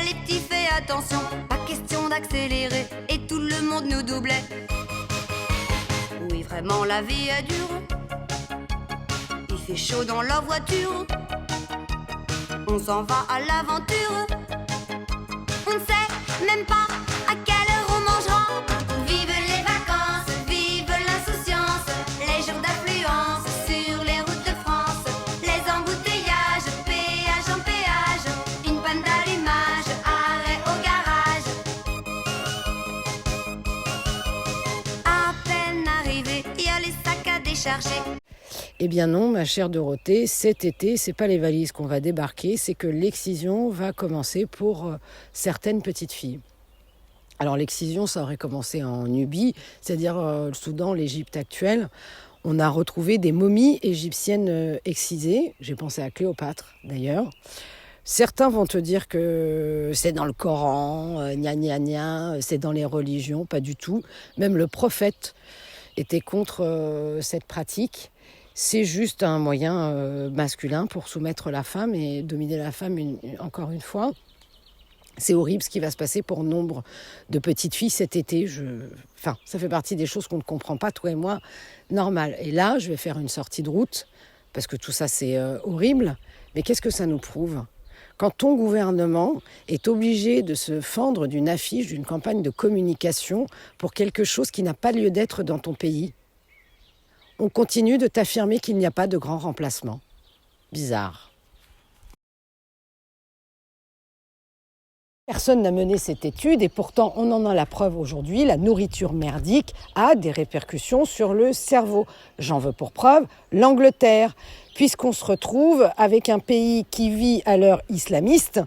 les petits, fais attention, pas question d'accélérer, et tout le monde nous doublait. Oui, vraiment, la vie est dure. Il fait chaud dans la voiture. On s'en va à l'aventure. On ne sait même pas à quelle heure on mangera. Vive les vacances, vive l'insouciance, les jours d'affluence sur les routes de France, les embouteillages, péage en péage, une panne d'allumage, arrêt au garage. À peine arrivé, il y a les sacs à décharger. Eh bien non, ma chère Dorothée, cet été, c'est pas les valises qu'on va débarquer, c'est que l'excision va commencer pour certaines petites filles. Alors l'excision, ça aurait commencé en Nubie, c'est-à-dire le Soudan, l'Égypte actuelle. On a retrouvé des momies égyptiennes excisées. J'ai pensé à Cléopâtre, d'ailleurs. Certains vont te dire que c'est dans le Coran, gna gna gna, c'est dans les religions, pas du tout. Même le prophète était contre cette pratique. C'est juste un moyen masculin pour soumettre la femme et dominer la femme encore une fois. C'est horrible ce qui va se passer pour nombre de petites filles cet été. Enfin, ça fait partie des choses qu'on ne comprend pas, toi et moi, normal. Et là, je vais faire une sortie de route, parce que tout ça, c'est horrible. Mais qu'est-ce que ça nous prouve ? Quand ton gouvernement est obligé de se fendre d'une affiche, d'une campagne de communication pour quelque chose qui n'a pas lieu d'être dans ton pays, on continue de t'affirmer qu'il n'y a pas de grand remplacement. Bizarre. Personne n'a mené cette étude et pourtant on en a la preuve aujourd'hui, la nourriture merdique a des répercussions sur le cerveau. J'en veux pour preuve l'Angleterre, puisqu'on se retrouve avec un pays qui vit à l'heure islamiste,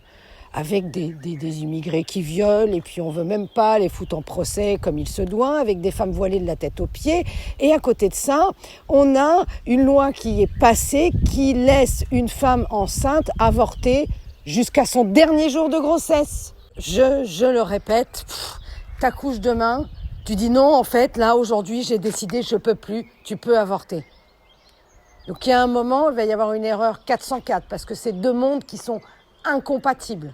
avec des immigrés qui violent, et puis on veut même pas les foutre en procès comme il se doit, avec des femmes voilées de la tête aux pieds. Et à côté de ça, on a une loi qui est passée qui laisse une femme enceinte avorter jusqu'à son dernier jour de grossesse. Je le répète, t'accouches demain, tu dis non, en fait, là, aujourd'hui, j'ai décidé, je peux plus, tu peux avorter. Donc il y a un moment, il va y avoir une erreur 404, parce que c'est deux mondes qui sont incompatibles.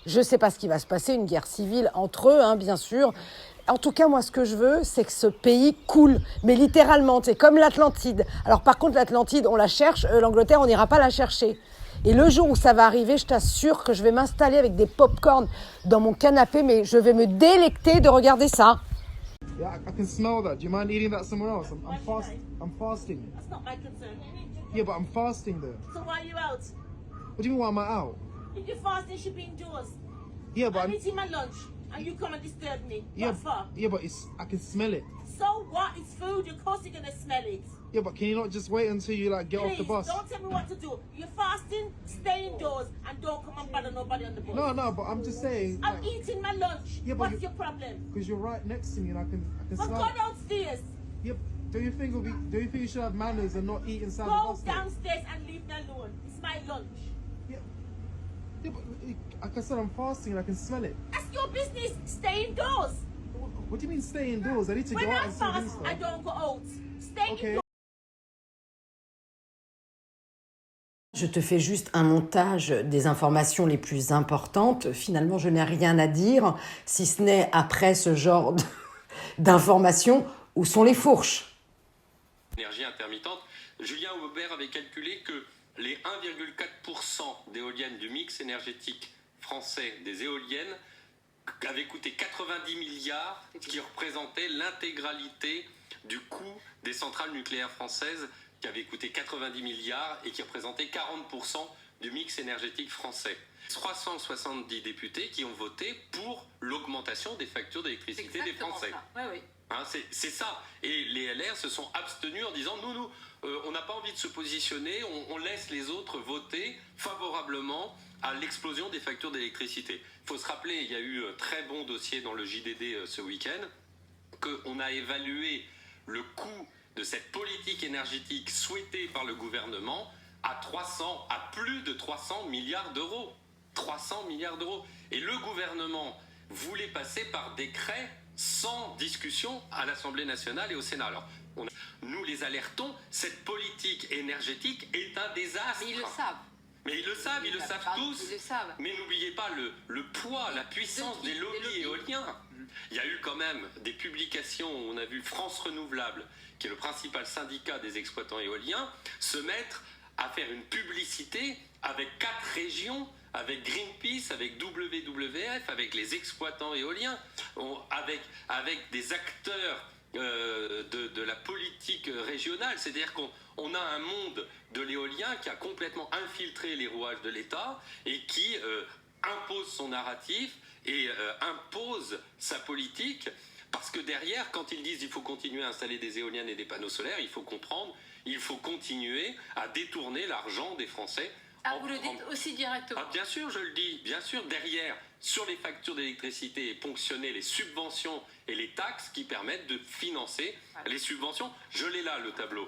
Je ne sais pas ce qui va se passer, une guerre civile entre eux, bien sûr. En tout cas, moi, ce que je veux, c'est que ce pays coule. Mais littéralement, c'est comme l'Atlantide. Alors par contre, l'Atlantide, on la cherche. L'Angleterre, on n'ira pas la chercher. Et le jour où ça va arriver, je t'assure que je vais m'installer avec des pop-corn dans mon canapé, mais je vais me délecter de regarder ça. Yeah, I can smell that. Do you mind eating that somewhere else? I'm fasting. That's not my concern. Yeah, but I'm fasting though. So why are you out? What do you mean why am I out? If you're fasting, you should be indoors. Yeah, but I'm eating my lunch and you come and disturb me. yeah, What for? yeah, but I can smell it. So what? It's food. Of course you're going to smell it. Yeah, but can you not just wait until you like get off the Please, bus? don't tell me what to do. You're fasting, stay indoors and don't come and bother nobody on the bus. No, but I'm just saying. I'm eating my lunch. Yeah, but What's your problem? Because you're right next to me and I can Well, smell go it. downstairs. Yeah, do you think you should have manners and not eat inside the Go bus? Then? downstairs and leave me alone. It's my lunch. Yeah, but like I said, I'm fasting and I can smell it. That's your business. Stay indoors. What do you mean stay indoors? I need to When go out I and see fast, this I stuff. don't go out. Stay Okay. indoors. Je te fais juste un montage des informations les plus importantes. Finalement, je n'ai rien à dire, si ce n'est après ce genre d'informations, où sont les fourches ? Énergie intermittente. Julien Aubert avait calculé que les 1,4% d'éoliennes du mix énergétique français des éoliennes avaient coûté 90 milliards, ce qui représentait l'intégralité du coût des centrales nucléaires françaises, qui avait coûté 90 milliards et qui représentait 40% du mix énergétique français. 370 députés qui ont voté pour l'augmentation des factures d'électricité des Français. Oui, oui. Hein, c'est ça. Et les LR se sont abstenus en disant nous, on n'a pas envie de se positionner, on laisse les autres voter favorablement à l'explosion des factures d'électricité. Il faut se rappeler, il y a eu un très bon dossier dans le JDD ce week-end, qu'on a évalué le coût de cette politique énergétique souhaitée par le gouvernement à plus de 300 milliards d'euros. 300 milliards d'euros. Et le gouvernement voulait passer par décret sans discussion à l'Assemblée nationale et au Sénat. Alors, nous les alertons, cette politique énergétique est un désastre. Mais ils le savent. Mais ils le savent tous. Ils le savent. Mais n'oubliez pas le poids, la puissance des lobbies éoliens. Il y a eu quand même des publications où on a vu France Renouvelable, qui est le principal syndicat des exploitants éoliens, se mettre à faire une publicité avec 4 régions, avec Greenpeace, avec WWF, avec les exploitants éoliens, avec des acteurs de la politique régionale. C'est-à-dire qu'on a un monde de l'éolien qui a complètement infiltré les rouages de l'État et qui impose son narratif et impose sa politique, parce que derrière, quand ils disent qu'il faut continuer à installer des éoliennes et des panneaux solaires, il faut comprendre, il faut continuer à détourner l'argent des Français. Vous le dites aussi directement. Bien sûr, je le dis, bien sûr, derrière, sur les factures d'électricité, ponctionner les subventions et les taxes qui permettent de financer les subventions. Je l'ai là, le tableau.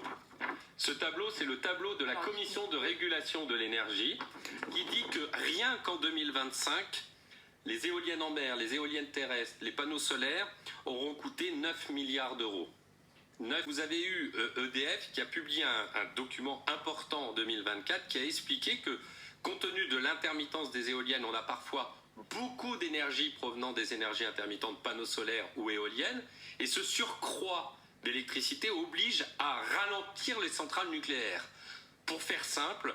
Ce tableau, c'est le tableau de la Commission de régulation de l'énergie, qui dit que rien qu'en 2025, les éoliennes en mer, les éoliennes terrestres, les panneaux solaires auront coûté 9 milliards d'euros. Vous avez eu EDF qui a publié un document important en 2024 qui a expliqué que, compte tenu de l'intermittence des éoliennes, on a parfois beaucoup d'énergie provenant des énergies intermittentes, panneaux solaires ou éoliennes, et ce surcroît d'électricité oblige à ralentir les centrales nucléaires. Pour faire simple,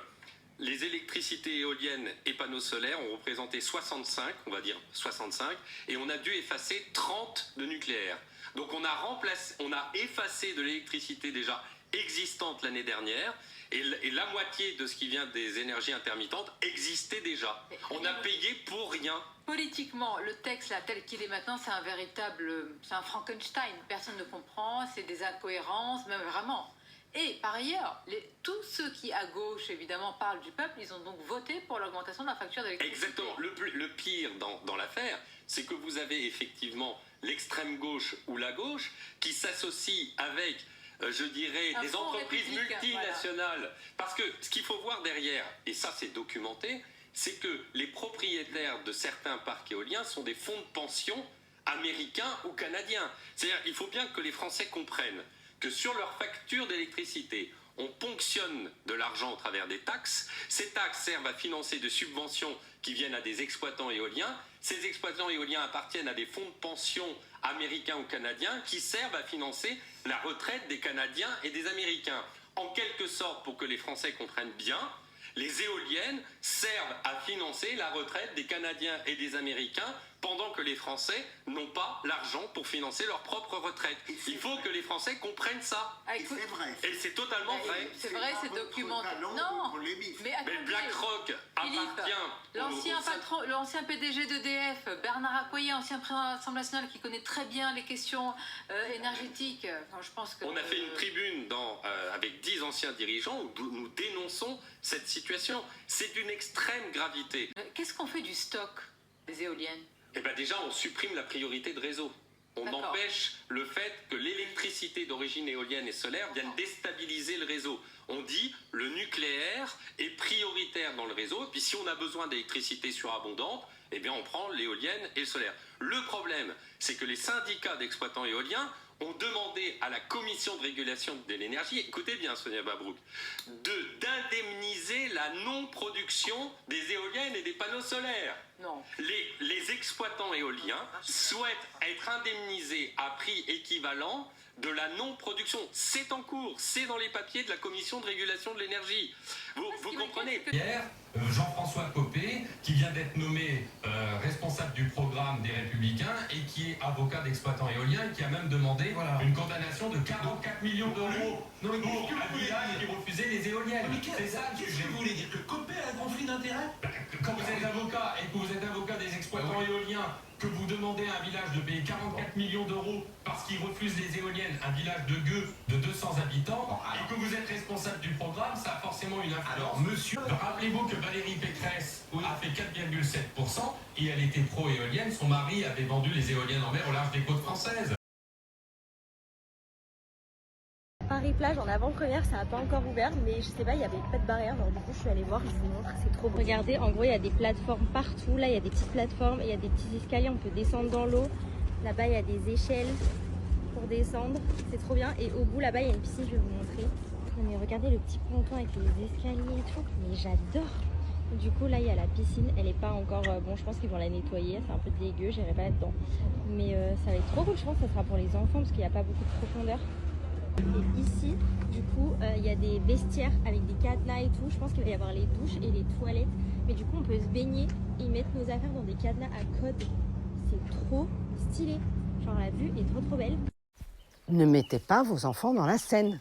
les électricités éoliennes et panneaux solaires ont représenté 65, on va dire 65, et on a dû effacer 30 de nucléaire. Donc on a effacé de l'électricité déjà existante l'année dernière, et la moitié de ce qui vient des énergies intermittentes existait déjà. On a payé pour rien. Politiquement, le texte là, tel qu'il est maintenant, c'est un Frankenstein. Personne ne comprend, c'est des incohérences, même vraiment. Et par ailleurs, tous ceux qui à gauche évidemment parlent du peuple, ils ont donc voté pour l'augmentation de la facture d'électricité. Exactement. Le pire dans l'affaire, c'est que vous avez effectivement l'extrême gauche ou la gauche qui s'associe avec, je dirais, des entreprises multinationales. Voilà. Parce que ce qu'il faut voir derrière, et ça c'est documenté, c'est que les propriétaires de certains parcs éoliens sont des fonds de pension américains ou canadiens. C'est-à-dire, il faut bien que les Français comprennent que sur leur facture d'électricité, on ponctionne de l'argent au travers des taxes. Ces taxes servent à financer des subventions qui viennent à des exploitants éoliens. Ces exploitants éoliens appartiennent à des fonds de pension américains ou canadiens qui servent à financer la retraite des Canadiens et des Américains. En quelque sorte, pour que les Français comprennent bien, les éoliennes servent à financer la retraite des Canadiens et des Américains pendant que les Français n'ont pas l'argent pour financer leur propre retraite. Il faut que les Français comprennent ça. Et c'est vrai. Et c'est totalement vrai. C'est vrai, c'est documenté. Non, mais attendez, BlackRock appartient l'ancien PDG d'EDF, Bernard Accoyer, ancien président de l'Assemblée nationale qui connaît très bien les questions énergétiques. Enfin, je pense que on a fait une tribune avec 10 anciens dirigeants où nous dénonçons cette situation. C'est d'une extrême gravité. Qu'est-ce qu'on fait du stock des éoliennes ? Eh bien déjà, on supprime la priorité de réseau. On empêche le fait que l'électricité d'origine éolienne et solaire vienne déstabiliser le réseau. On dit le nucléaire est prioritaire dans le réseau, et puis si on a besoin d'électricité surabondante, eh bien on prend l'éolienne et le solaire. Le problème, c'est que les syndicats d'exploitants éoliens ont demandé à la Commission de régulation de l'énergie, écoutez bien Sonia Mabrouk, d'indemniser la non-production des éoliennes et des panneaux solaires. Non. Les exploitants éoliens souhaitent être indemnisés à prix équivalent de la non-production. C'est en cours, c'est dans les papiers de la Commission de régulation de l'énergie. Vous comprenez ? Hier, Jean-François Copé, qui vient d'être nommé responsable du programme des Républicains et qui est avocat d'exploitants éoliens et qui a même demandé une condamnation de 44 millions d'euros pour un village qui refusait les éoliennes. C'est ça le sujet. Vous voulez dire que Copé a un conflit d'intérêt ? Quand vous êtes avocat et que vous êtes avocat des exploitants éoliens, que vous demandez à un village de payer 44 millions d'euros parce qu'il refuse les éoliennes, un village de Gueux de 200 habitants, et que vous êtes responsable du programme, ça a forcément une influence. Alors, monsieur, rappelez-vous que Valérie Pécresse a fait 4,7% et elle était pro-éolienne. Son mari avait vendu les éoliennes en mer au large des côtes françaises. Paris-Plage en avant-première, ça n'a pas encore ouvert, mais je sais pas, il n'y avait pas de barrière, alors du coup je suis allée voir, je vous montre, c'est trop beau. Regardez, en gros il y a des plateformes partout, là il y a des petites plateformes, il y a des petits escaliers, on peut descendre dans l'eau. Là-bas il y a des échelles pour descendre, c'est trop bien. Et au bout là-bas il y a une piscine, je vais vous montrer. Non mais regardez le petit ponton avec les escaliers et tout, mais j'adore. Du coup, là, il y a la piscine. Elle est pas encore... bon, je pense qu'ils vont la nettoyer. C'est un peu dégueu, j'irai pas là-dedans. Mais ça va être trop cool. Je pense que ça sera pour les enfants parce qu'il n'y a pas beaucoup de profondeur. Et ici, du coup, il y a des vestiaires avec des cadenas et tout. Je pense qu'il va y avoir les douches et les toilettes. Mais du coup, on peut se baigner et mettre nos affaires dans des cadenas à code. C'est trop stylé. Genre, la vue est trop trop belle. Ne mettez pas vos enfants dans la Seine.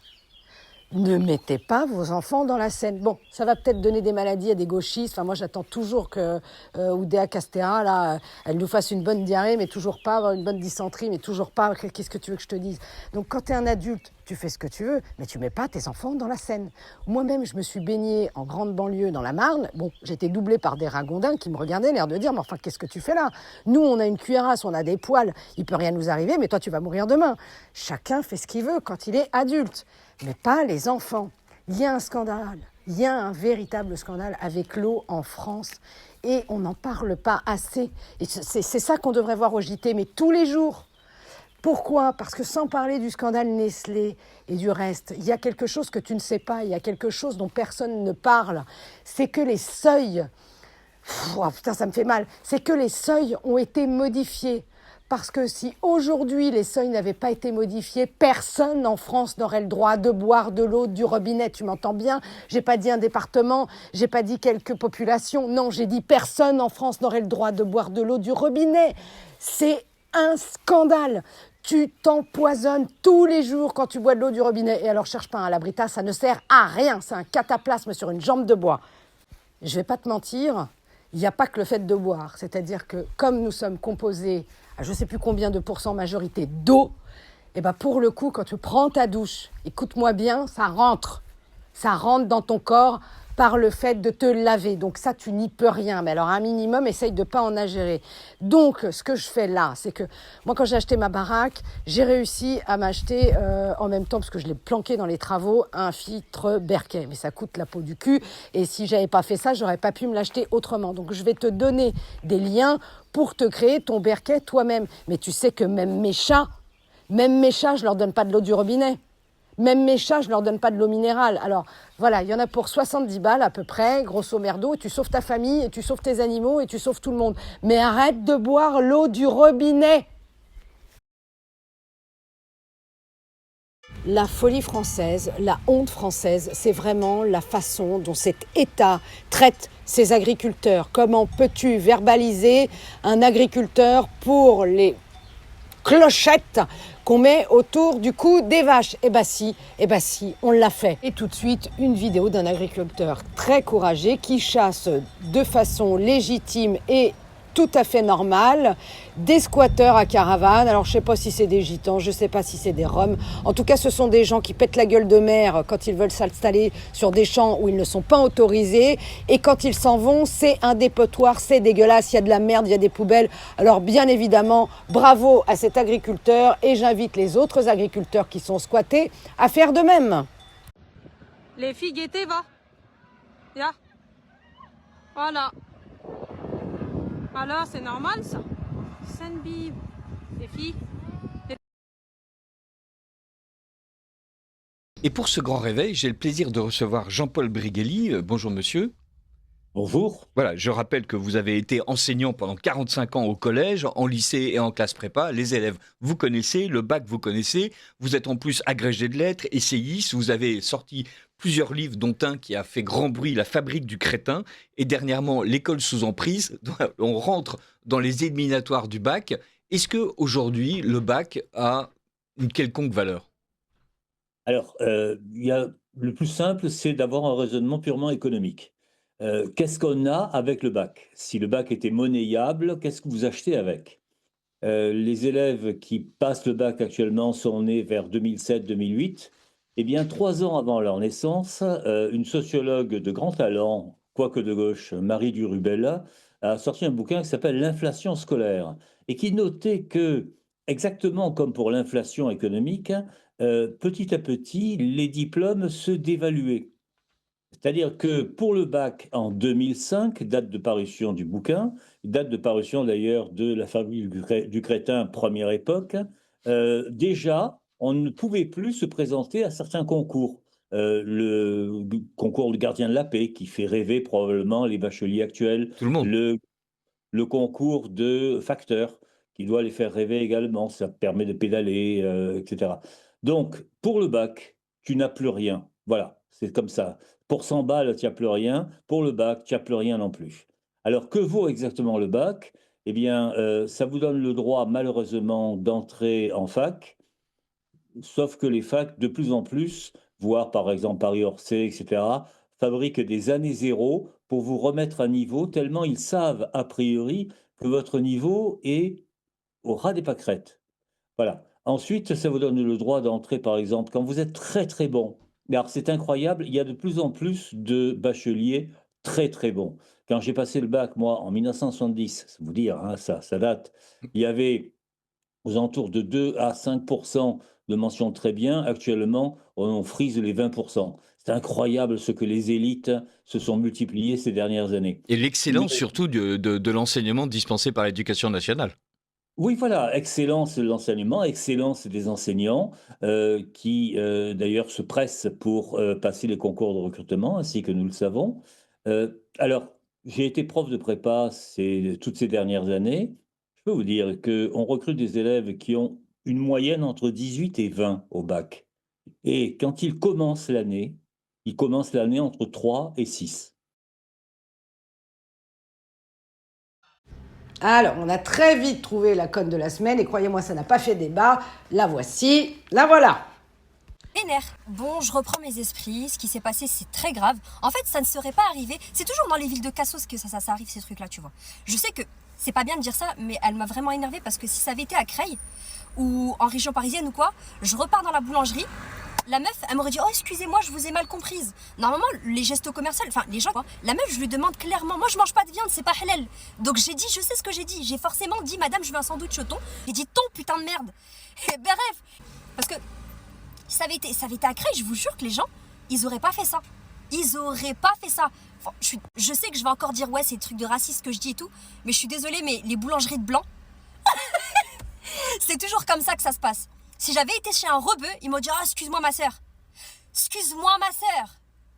Ne mettez pas vos enfants dans la Seine. Bon, ça va peut-être donner des maladies à des gauchistes. Enfin, moi, j'attends toujours que Oudéa Castéra, là, elle nous fasse une bonne diarrhée, mais toujours pas avoir une bonne dysenterie, mais toujours pas. Qu'est-ce que tu veux que je te dise? Donc, quand tu es un adulte, tu fais ce que tu veux, mais tu mets pas tes enfants dans la Seine. Moi-même, je me suis baignée en grande banlieue dans la Marne. Bon, j'étais doublée par des ragondins qui me regardaient, l'air de dire, mais enfin, qu'est-ce que tu fais là? Nous, on a une cuirasse, on a des poils, il peut rien nous arriver, mais toi, tu vas mourir demain. Chacun fait ce qu'il veut quand il est adulte. Mais pas les enfants. Il y a un scandale, il y a un véritable scandale avec l'eau en France et on n'en parle pas assez. Et c'est ça qu'on devrait voir au JT, mais tous les jours. Pourquoi? Parce que sans parler du scandale Nestlé et du reste, il y a quelque chose que tu ne sais pas, il y a quelque chose dont personne ne parle. C'est que les seuils, oh putain ça me fait mal, c'est que les seuils ont été modifiés. Parce que si aujourd'hui les seuils n'avaient pas été modifiés, personne en France n'aurait le droit de boire de l'eau du robinet. Tu m'entends bien? J'ai pas dit un département, j'ai pas dit quelques populations. Non, j'ai dit personne en France n'aurait le droit de boire de l'eau du robinet. C'est un scandale. Tu t'empoisonnes tous les jours quand tu bois de l'eau du robinet. Et alors cherche pas un Labrita, ça ne sert à rien. C'est un cataplasme sur une jambe de bois. Je vais pas te mentir, il n'y a pas que le fait de boire. C'est-à-dire que comme nous sommes composés à je ne sais plus combien de pourcents majorité d'eau, et ben pour le coup, quand tu prends ta douche, écoute-moi bien, ça rentre dans ton corps par le fait de te laver. Donc ça, tu n'y peux rien. Mais alors, un minimum, essaye de ne pas en ingérer. Donc, ce que je fais là, c'est que moi, quand j'ai acheté ma baraque, j'ai réussi à m'acheter en même temps, parce que je l'ai planqué dans les travaux, un filtre Berquet. Mais ça coûte la peau du cul. Et si j'avais pas fait ça, j'aurais pas pu me l'acheter autrement. Donc, je vais te donner des liens pour te créer ton Berquet toi-même. Mais tu sais que même mes chats, je leur donne pas de l'eau du robinet. Même mes chats, je leur donne pas de l'eau minérale. Alors, voilà, il y en a pour 70 balles à peu près, grosso merdo, et tu sauves ta famille, et tu sauves tes animaux, et tu sauves tout le monde. Mais arrête de boire l'eau du robinet! La folie française, la honte française, c'est vraiment la façon dont cet État traite ses agriculteurs. Comment peux-tu verbaliser un agriculteur pour les clochettes qu'on met autour du cou des vaches? Eh ben si, on l'a fait. Et tout de suite, une vidéo d'un agriculteur très courageux qui chasse de façon légitime et tout à fait normale des squatteurs à caravane. Alors je sais pas si c'est des gitans, je sais pas si c'est des roms. En tout cas, ce sont des gens qui pètent la gueule de mer quand ils veulent s'installer sur des champs où ils ne sont pas autorisés. Et quand ils s'en vont, c'est un dépotoir, c'est dégueulasse, il y a de la merde, il y a des poubelles. Alors bien évidemment, bravo à cet agriculteur et j'invite les autres agriculteurs qui sont squattés à faire de même. Les filles, guettez, va. Ya. Voilà. Alors, c'est normal ça. Senbib. Les filles. Et pour ce grand réveil, j'ai le plaisir de recevoir Jean-Paul Briguelli. Bonjour monsieur. Bonjour. Voilà, je rappelle que vous avez été enseignant pendant 45 ans au collège, en lycée et en classe prépa. Les élèves, vous connaissez, le bac, vous connaissez. Vous êtes en plus agrégé de lettres, essayiste. Vous avez sorti plusieurs livres, dont un qui a fait grand bruit, La fabrique du crétin. Et dernièrement, L'école sous emprise. On rentre dans les éliminatoires du bac. Est-ce qu'aujourd'hui, le bac a une quelconque valeur? Alors, le plus simple, c'est d'avoir un raisonnement purement économique. Qu'est-ce qu'on a avec le bac? Si le bac était monnayable, qu'est-ce que vous achetez avec? Les élèves qui passent le bac actuellement sont nés vers 2007-2008. Eh bien, 3 ans avant leur naissance, une sociologue de grand talent, quoique de gauche, Marie Durubella, a sorti un bouquin qui s'appelle L'inflation scolaire et qui notait que, exactement comme pour l'inflation économique, petit à petit, les diplômes se dévaluaient. C'est-à-dire que pour le bac en 2005, date de parution du bouquin, date de parution d'ailleurs de La fabrique du crétin, première époque, déjà, on ne pouvait plus se présenter à certains concours. le concours de gardien de la paix qui fait rêver probablement les bacheliers actuels. Tout le monde. Le concours de facteur qui doit les faire rêver également. Ça permet de pédaler, etc. Donc, pour le bac, tu n'as plus rien. Voilà, c'est comme ça. Pour 100 balles, tu n'as plus rien. Pour le bac, tu n'as plus rien non plus. Alors, que vaut exactement le bac? Eh bien, ça vous donne le droit, malheureusement, d'entrer en fac, sauf que les facs, de plus en plus, voire par exemple Paris-Orsay, etc., fabriquent des années zéro pour vous remettre à niveau, tellement ils savent, a priori, que votre niveau est au ras des pâquerettes. Voilà. Ensuite, ça vous donne le droit d'entrer, par exemple, quand vous êtes très très bon. Alors, c'est incroyable, il y a de plus en plus de bacheliers très très bons. Quand j'ai passé le bac, moi, en 1970, c'est vous dire, hein, ça date, il y avait aux alentours de 2 à 5% de mentions très bien. Actuellement, on frise les 20%. C'est incroyable ce que les élites se sont multipliées ces dernières années. Et l'excellence surtout de l'enseignement dispensé par l'éducation nationale. Oui, voilà, excellence de l'enseignement, excellence des enseignants qui d'ailleurs se pressent pour passer les concours de recrutement, ainsi que nous le savons. Alors, j'ai été prof de prépa toutes ces dernières années. Je peux vous dire qu'on recrute des élèves qui ont une moyenne entre 18 et 20 au bac. Et quand ils commencent l'année entre 3 et 6. Alors, on a très vite trouvé la conne de la semaine et croyez-moi, ça n'a pas fait débat. La voici, la voilà. Vénère. Bon, je reprends mes esprits. Ce qui s'est passé, c'est très grave. En fait, ça ne serait pas arrivé. C'est toujours dans les villes de Cassos que ça arrive, ces trucs-là, tu vois. Je sais que c'est pas bien de dire ça, mais elle m'a vraiment énervée parce que si ça avait été à Creil ou en région parisienne ou quoi, je repars dans la boulangerie. La meuf, elle m'aurait dit « Oh, excusez-moi, je vous ai mal comprise. » Normalement, les gestes commerciaux, enfin, les gens, quoi. La meuf, je lui demande clairement « Moi, je mange pas de viande, c'est pas halal. » Donc, j'ai dit, je sais ce que j'ai dit. J'ai forcément dit « Madame, je veux un sandwich au thon. » J'ai dit « Thon, putain de merde. » Et bref, parce que si ça avait été à Creil, je vous jure que les gens, ils auraient pas fait ça. Ils auraient pas fait ça. Enfin, je sais que je vais encore dire « Ouais, c'est des trucs de raciste que je dis et tout. » Mais je suis désolée, mais les boulangeries de blanc, c'est toujours comme ça que ça se passe. Si j'avais été chez un rebeu, il m'aurait dit « Ah, excuse-moi ma sœur. Excuse-moi ma sœur. »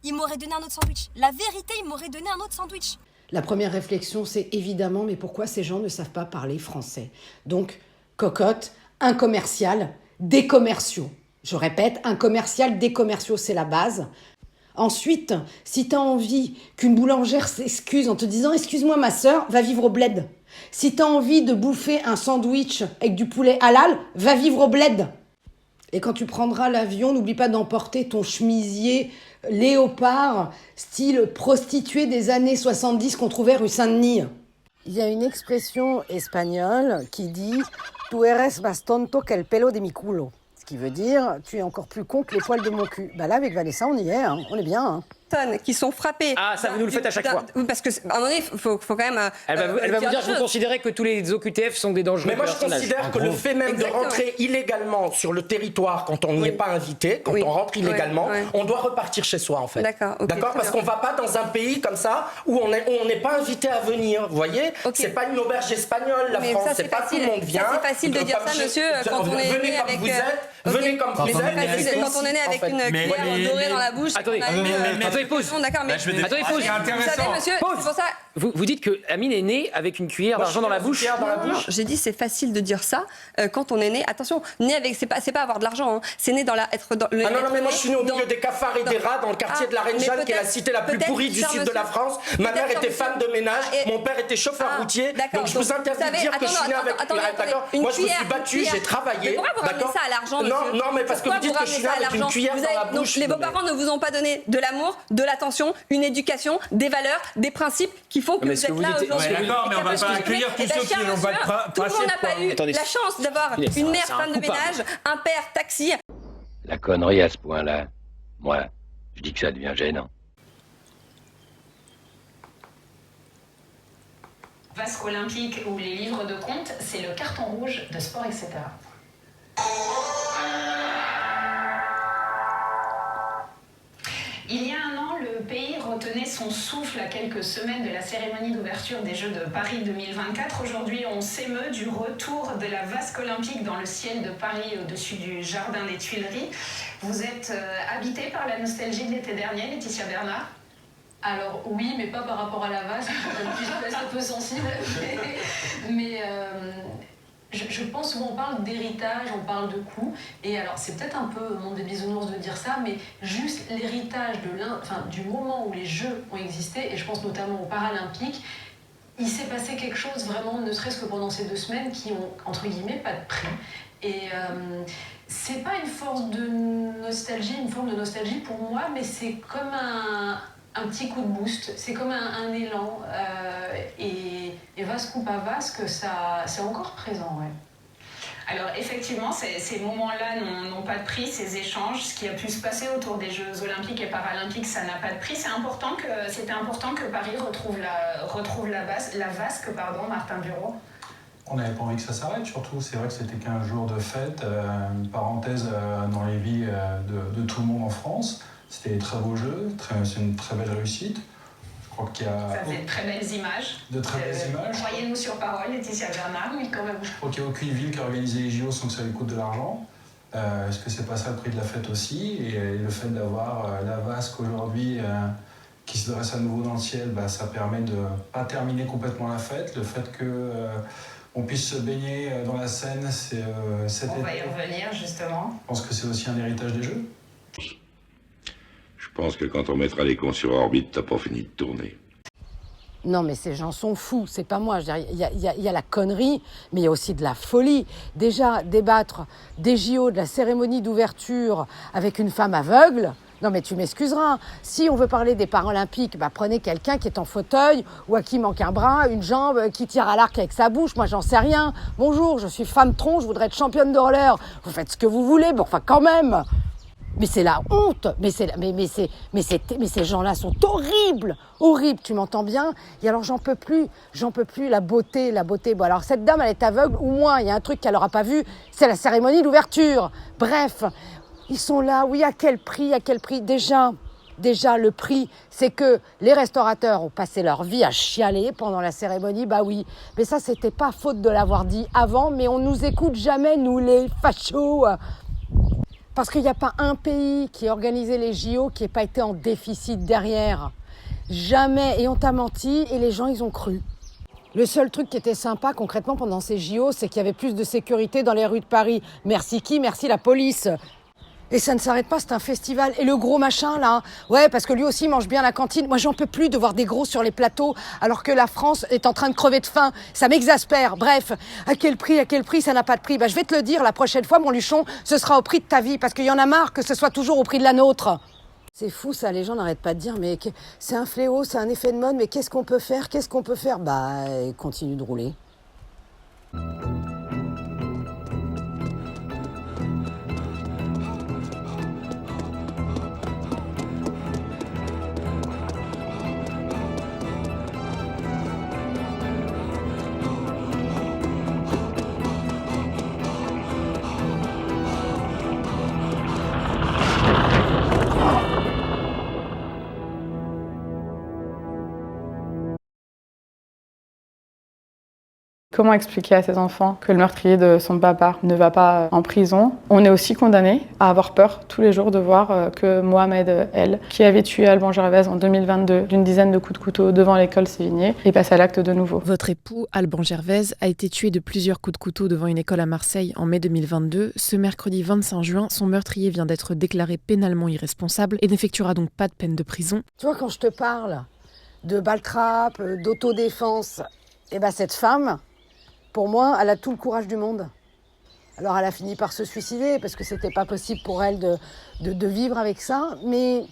Il m'aurait donné un autre sandwich. La vérité, il m'aurait donné un autre sandwich. La première réflexion, c'est évidemment, mais pourquoi ces gens ne savent pas parler français? Donc, cocotte, un commercial, des commerciaux. Je répète, un commercial, des commerciaux, c'est la base. Ensuite, si tu as envie qu'une boulangère s'excuse en te disant « Excuse-moi ma sœur, va vivre au bled ». Si tu as envie de bouffer un sandwich avec du poulet halal, va vivre au bled. Et quand tu prendras l'avion, n'oublie pas d'emporter ton chemisier léopard, style prostituée des années 70 qu'on trouvait rue Saint-Denis. Il y a une expression espagnole qui dit « Tu eres más tonto que el pelo de mi culo ». Ce qui veut dire « Tu es encore plus con que les poils de mon cul ». Bah là, avec Vanessa, on y est, hein. On est bien. Hein. Qui sont frappés. Ah, ça vous nous le faites à chaque fois. Oui, parce qu'à un moment donné, il faut quand même. Elle va vous dire que vous considérez que tous les OQTF sont des dangereux. Mais moi, je personnages. considère que le fait même de rentrer illégalement sur le territoire quand on n'y est pas invité, quand on rentre illégalement, on doit repartir chez soi, en fait. D'accord. D'accord, parce qu'on ne va pas dans un pays comme ça où on n'est pas invité à venir. Vous voyez, c'est pas une auberge espagnole, la France. C'est pas tout le monde vient. C'est facile de dire ça, monsieur, quand on est né avec. Venez comme vous êtes. Quand on est né avec une cuillère dorée dans la bouche. Attendez, pause. D'accord, mais attendez, pause. Vous savez, monsieur, c'est pour ça. Vous dites que Amine est née avec une cuillère d'argent dans la bouche. Non, j'ai dit c'est facile de dire ça quand on est né. Attention, né avec c'est pas avoir de l'argent. Hein. C'est né dans la être dans. Ah non, mais moi je suis né au milieu des cafards et des rats dans le quartier de la Reine Jeanne, qui est la cité la plus pourrie du sud de la France. Ma mère était femme de ménage, mon père était chauffeur routier. Donc je vous interdis de dire que je suis né avec. D'accord. Moi je me suis battu, j'ai travaillé. Mais pourquoi vous ramenez ça à l'argent, monsieur? Non, mais parce que vous dites que je suis né avec une cuillère dans la bouche. Les beaux-parents ne vous ont pas donné de l'amour, de l'attention, une éducation, des valeurs, des principes qui font que vous êtes là aujourd'hui. D'accord, mais on va pas accueillir tous ceux qui n'ont pas de principe. Tout le monde n'a pas eu la chance d'avoir une mère femme de ménage, un père taxi. La connerie à ce point-là, moi, je dis que ça devient gênant. Vasque olympique ou les livres de comptes, c'est le carton rouge de sport, etc. Il y a un an, le pays retenait son souffle à quelques semaines de la cérémonie d'ouverture des Jeux de Paris 2024. Aujourd'hui, on s'émeut du retour de la vasque olympique dans le ciel de Paris au-dessus du jardin des Tuileries. Vous êtes habité par la nostalgie de l'été dernier, Laetitia Bernard? Alors oui, mais pas par rapport à la vasque, je reste un peu sensible. Mais je pense qu'on parle d'héritage, on parle de coups. Et alors c'est peut-être un peu monde des bisounours de dire ça, mais juste l'héritage du moment où les Jeux ont existé, et je pense notamment aux Paralympiques, il s'est passé quelque chose vraiment, ne serait-ce que pendant ces 2 semaines, qui ont, entre guillemets, pas de prix. Et c'est pas une forme de nostalgie pour moi, mais c'est comme un petit coup de boost, c'est comme un élan, et vasque ou pas vasque, c'est encore présent, ouais. Alors effectivement, ces moments-là n'ont pas de prix, ces échanges, ce qui a pu se passer autour des Jeux Olympiques et Paralympiques, ça n'a pas de prix. C'était important que Paris retrouve la vasque, Martin Bureau. On n'avait pas envie que ça s'arrête, surtout. C'est vrai que c'était qu'un jour de fête, une parenthèse dans les vies de tout le monde en France. C'était des très beaux jeux, c'est une très belle réussite. Je crois qu'il y a... Ça faisait de très belles images. De très belles images. Croyez-nous sur parole, Laetitia Bernard, oui, quand même. Je crois qu'il n'y a aucune ville qui a organisé les JO sans que ça lui coûte de l'argent. Est-ce que c'est pas ça le prix de la fête aussi? Et le fait d'avoir la vasque aujourd'hui qui se dresse à nouveau dans le ciel, ça permet de ne pas terminer complètement la fête. Le fait que... on puisse se baigner dans la Seine, on va y revenir, justement. Je pense que c'est aussi un héritage des Jeux. Je pense que quand on mettra les cons sur orbite, t'as pas fini de tourner. Non, mais ces gens sont fous, c'est pas moi. Il y a la connerie, mais il y a aussi de la folie. Déjà, débattre des JO, de la cérémonie d'ouverture avec une femme aveugle, non mais tu m'excuseras. Si on veut parler des Paralympiques, prenez quelqu'un qui est en fauteuil ou à qui manque un bras, une jambe, qui tire à l'arc avec sa bouche. Moi, j'en sais rien. Bonjour, je suis femme tronc, je voudrais être championne de roller. Vous faites ce que vous voulez, mais enfin quand même. Mais c'est la honte. Mais ces gens-là sont horribles, horribles. Tu m'entends bien? Et alors j'en peux plus. La beauté. Bon alors cette dame, elle est aveugle ou moins. Il y a un truc qu'elle n'aura pas vu, c'est la cérémonie d'ouverture. Bref. Ils sont là, oui, à quel prix? Déjà, le prix, c'est que les restaurateurs ont passé leur vie à chialer pendant la cérémonie, oui. Mais ça, c'était pas faute de l'avoir dit avant, mais on nous écoute jamais, nous, les fachos. Parce qu'il n'y a pas un pays qui a organisé les JO qui n'ait pas été en déficit derrière. Jamais. Et on t'a menti, et les gens, ils ont cru. Le seul truc qui était sympa, concrètement, pendant ces JO, c'est qu'il y avait plus de sécurité dans les rues de Paris. Merci qui? Merci la police. Et ça ne s'arrête pas, c'est un festival. Et le gros machin, là, ouais, parce que lui aussi mange bien à la cantine. Moi, j'en peux plus de voir des gros sur les plateaux, alors que la France est en train de crever de faim. Ça m'exaspère. Bref, à quel prix, ça n'a pas de prix. Je vais te le dire, la prochaine fois, mon Luchon, ce sera au prix de ta vie, parce qu'il y en a marre que ce soit toujours au prix de la nôtre. C'est fou, ça, les gens n'arrêtent pas de dire, mais c'est un fléau, c'est un effet de mode, mais qu'est-ce qu'on peut faire? Continue de rouler. Comment expliquer à ses enfants que le meurtrier de son papa ne va pas en prison? On est aussi condamné à avoir peur tous les jours de voir que Mohamed El, qui avait tué Alban Gervais en 2022 d'une dizaine de coups de couteau devant l'école Sévigné, est passé à l'acte de nouveau. Votre époux, Alban Gervais, a été tué de plusieurs coups de couteau devant une école à Marseille en mai 2022. Ce mercredi 25 juin, son meurtrier vient d'être déclaré pénalement irresponsable et n'effectuera donc pas de peine de prison. Tu vois, quand je te parle de baltrap, d'autodéfense, cette femme... Pour moi, elle a tout le courage du monde. Alors, elle a fini par se suicider parce que c'était pas possible pour elle de vivre avec ça. Mais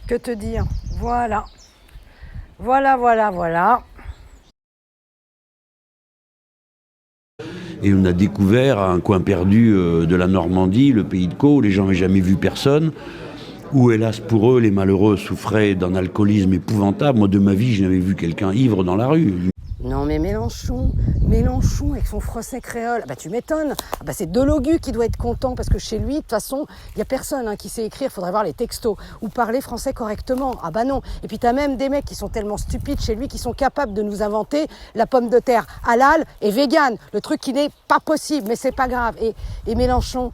que te dire? Voilà. Et on a découvert à un coin perdu de la Normandie, le pays de Caux, où les gens n'avaient jamais vu personne, où, hélas pour eux, les malheureux souffraient d'un alcoolisme épouvantable. Moi, de ma vie, je n'avais vu quelqu'un ivre dans la rue. Non mais mélange Mélenchon avec son français créole, tu m'étonnes. C'est Delogu qui doit être content parce que chez lui, de toute façon, il n'y a personne qui sait écrire, il faudrait voir les textos ou parler français correctement. Non. Et puis t'as même des mecs qui sont tellement stupides chez lui qui sont capables de nous inventer la pomme de terre halal et vegan, le truc qui n'est pas possible, mais c'est pas grave. Et Mélenchon,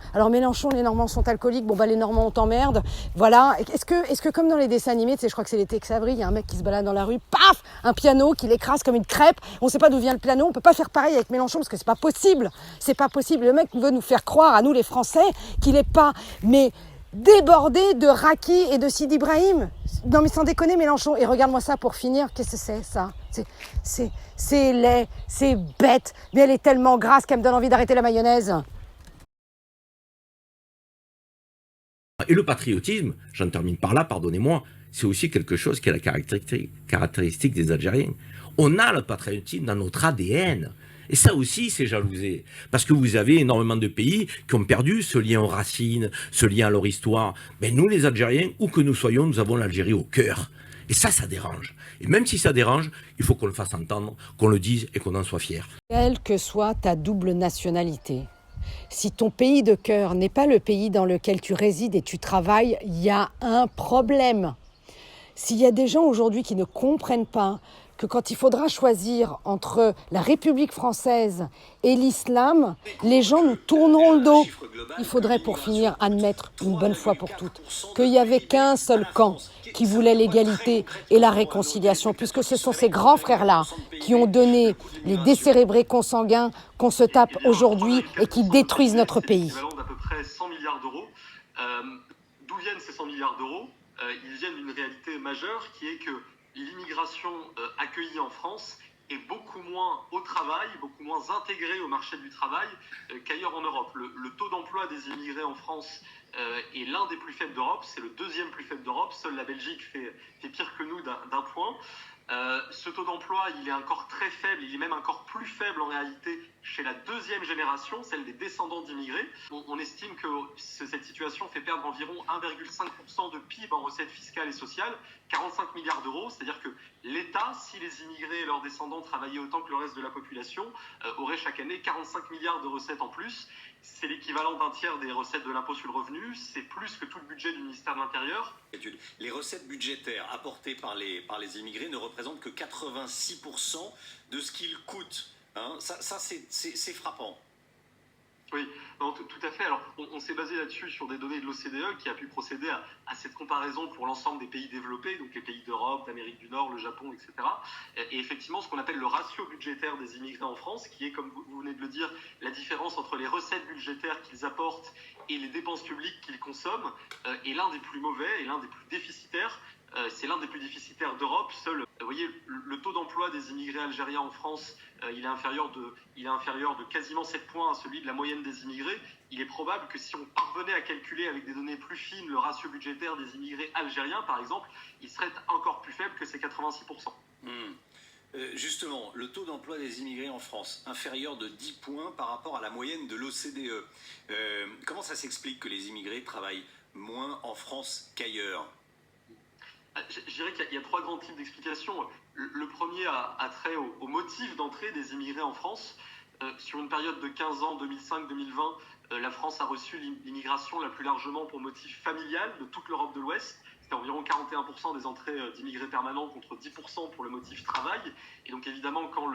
les Normands sont alcooliques, les Normands on t'emmerde, voilà. Est-ce que comme dans les dessins animés, je crois que c'est les Tex Avery, il y a un mec qui se balade dans la rue, paf, un piano qui l'écrase comme une crêpe, on sait pas d'où vient le piano, on peut pas faire pareil avec Mélenchon parce que c'est pas possible, le mec veut nous faire croire à nous les Français qu'il est pas, mais débordé de Raki et de Sidi Ibrahim. Non mais sans déconner Mélenchon, et regarde-moi ça pour finir, qu'est-ce que c'est ça ? C'est laid, c'est bête, mais elle est tellement grasse qu'elle me donne envie d'arrêter la mayonnaise. Et le patriotisme, j'en termine par là, pardonnez-moi, c'est aussi quelque chose qui est la caractéristique des Algériens. On a le patriotisme dans notre ADN. Et ça aussi, c'est jalousé. Parce que vous avez énormément de pays qui ont perdu ce lien aux racines, ce lien à leur histoire. Mais nous, les Algériens, où que nous soyons, nous avons l'Algérie au cœur. Et ça dérange. Et même si ça dérange, il faut qu'on le fasse entendre, qu'on le dise et qu'on en soit fier. Quelle que soit ta double nationalité, si ton pays de cœur n'est pas le pays dans lequel tu résides et tu travailles, il y a un problème. S'il y a des gens aujourd'hui qui ne comprennent pas que quand il faudra choisir entre la République française et l'islam, les gens nous tourneront le dos. Il faudrait pour finir admettre une bonne fois pour toutes qu'il n'y avait qu'un seul camp qui voulait l'égalité et la réconciliation, puisque ce sont ces grands frères-là qui ont donné les décérébrés consanguins qu'on se tape aujourd'hui et qui détruisent notre pays. D'à peu près 100 milliards d'euros. D'où viennent ces 100 milliards d'euros ? Ils viennent d'une réalité majeure qui est que l'immigration accueillie en France est beaucoup moins au travail, beaucoup moins intégrée au marché du travail qu'ailleurs en Europe. Le taux d'emploi des immigrés en France est l'un des plus faibles d'Europe, c'est le deuxième plus faible d'Europe, seule la Belgique fait pire que nous d'un point. Ce taux d'emploi, il est encore très faible, il est même encore plus faible en réalité chez la deuxième génération, celle des descendants d'immigrés. On estime que cette situation fait perdre environ 1,5% de PIB en recettes fiscales et sociales, 45 milliards d'euros, c'est-à-dire que l'État, si les immigrés et leurs descendants travaillaient autant que le reste de la population, aurait chaque année 45 milliards de recettes en plus. C'est l'équivalent d'un tiers des recettes de l'impôt sur le revenu, c'est plus que tout le budget du ministère de l'Intérieur. Les recettes budgétaires apportées par les immigrés ne représentent que 86% de ce qu'ils coûtent. Ça c'est frappant. Oui, non, tout à fait. Alors, on s'est basé là-dessus sur des données de l'OCDE qui a pu procéder à cette comparaison pour l'ensemble des pays développés, donc les pays d'Europe, d'Amérique du Nord, le Japon, etc. Et effectivement, ce qu'on appelle le ratio budgétaire des immigrés en France, qui est, comme vous venez de le dire, la différence entre les recettes budgétaires qu'ils apportent et les dépenses publiques qu'ils consomment, est l'un des plus mauvais et l'un des plus déficitaires. C'est l'un des plus déficitaires d'Europe. Seul, vous voyez, le taux d'emploi des immigrés algériens en France, il est inférieur de quasiment 7 points à celui de la moyenne des immigrés. Il est probable que si on parvenait à calculer avec des données plus fines le ratio budgétaire des immigrés algériens, par exemple, il serait encore plus faible que ces 86%. Justement, le taux d'emploi des immigrés en France, inférieur de 10 points par rapport à la moyenne de l'OCDE. Comment ça s'explique que les immigrés travaillent moins en France qu'ailleurs ? Je dirais qu'il y a 3 grands types d'explications. Le premier a trait au motif d'entrée des immigrés en France. Sur une période de 15 ans, 2005-2020, la France a reçu l'immigration la plus largement pour motif familial de toute l'Europe de l'Ouest. C'était environ 41% des entrées d'immigrés permanents contre 10% pour le motif travail. Et donc évidemment, quand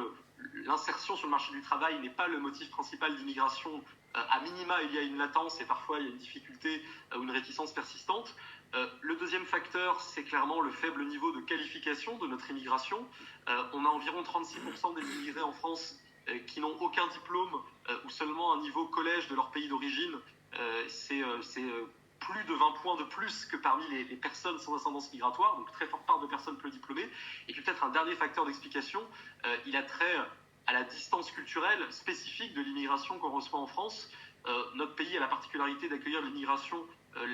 l'insertion sur le marché du travail n'est pas le motif principal d'immigration, à minima, il y a une latence et parfois il y a une difficulté ou une réticence persistante. Le deuxième facteur, c'est clairement le faible niveau de qualification de notre immigration. On a environ 36% des immigrés en France qui n'ont aucun diplôme ou seulement un niveau collège de leur pays d'origine. C'est plus de 20 points de plus que parmi les personnes sans ascendance migratoire, donc très forte part de personnes peu diplômées. Et puis peut-être un dernier facteur d'explication, il a trait à la distance culturelle spécifique de l'immigration qu'on reçoit en France. Notre pays a la particularité d'accueillir l'immigration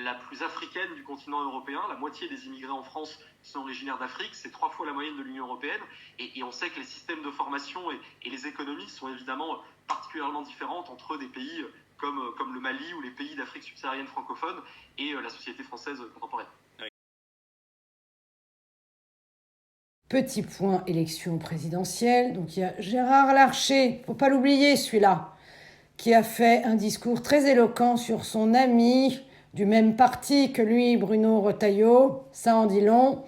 la plus africaine du continent européen. La moitié des immigrés en France sont originaires d'Afrique, c'est 3 fois la moyenne de l'Union européenne. Et on sait que les systèmes de formation et les économies sont évidemment particulièrement différentes entre des pays comme le Mali ou les pays d'Afrique subsaharienne francophone et la société française contemporaine. Petit point élection présidentielle. Donc il y a Gérard Larcher, faut pas l'oublier celui-là, qui a fait un discours très éloquent sur son ami du même parti que lui, Bruno Retailleau, ça en dit long.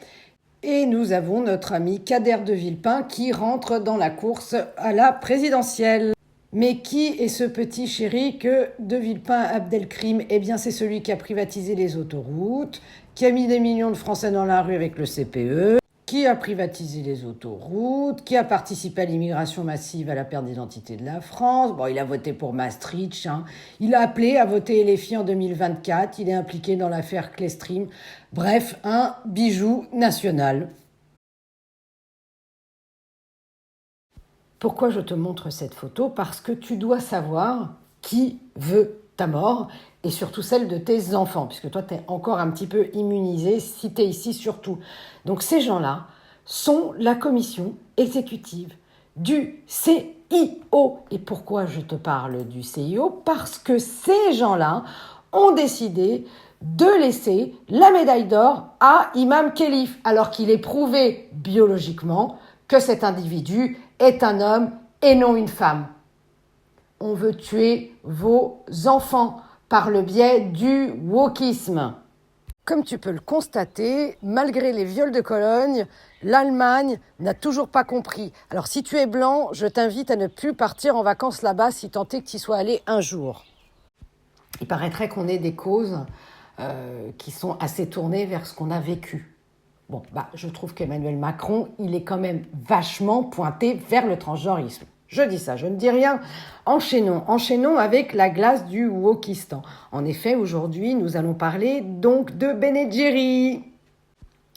Et nous avons notre ami Kader de Villepin qui rentre dans la course à la présidentielle. Mais qui est ce petit chéri que de Villepin Abdelkrim? Eh bien, c'est celui qui a privatisé les autoroutes, qui a mis des millions de Français dans la rue avec le CPE, qui a privatisé les autoroutes, qui a participé à l'immigration massive, à la perte d'identité de la France. Bon, il a voté pour Maastricht, hein. Il a appelé à voter LFI en 2024. Il est impliqué dans l'affaire Clearstream. Bref, un bijou national. Pourquoi je te montre cette photo? Parce que tu dois savoir qui veut ta mort et surtout celle de tes enfants, puisque toi, tu es encore un petit peu immunisé si tu es ici surtout. Donc ces gens-là sont la commission exécutive du CIO. Et pourquoi je te parle du CIO? Parce que ces gens-là ont décidé de laisser la médaille d'or à Imam Khelif, alors qu'il est prouvé biologiquement que cet individu est un homme et non une femme. On veut tuer vos enfants par le biais du wokisme. Comme tu peux le constater, malgré les viols de Cologne, l'Allemagne n'a toujours pas compris. Alors si tu es blanc, je t'invite à ne plus partir en vacances là-bas si tant est que tu y sois allé un jour. Il paraîtrait qu'on ait des causes qui sont assez tournées vers ce qu'on a vécu. Bon, je trouve qu'Emmanuel Macron, il est quand même vachement pointé vers le transgenrisme. Je dis ça, je ne dis rien. Enchaînons avec la glace du Wokistan. En effet, aujourd'hui, nous allons parler donc de Ben & Jerry.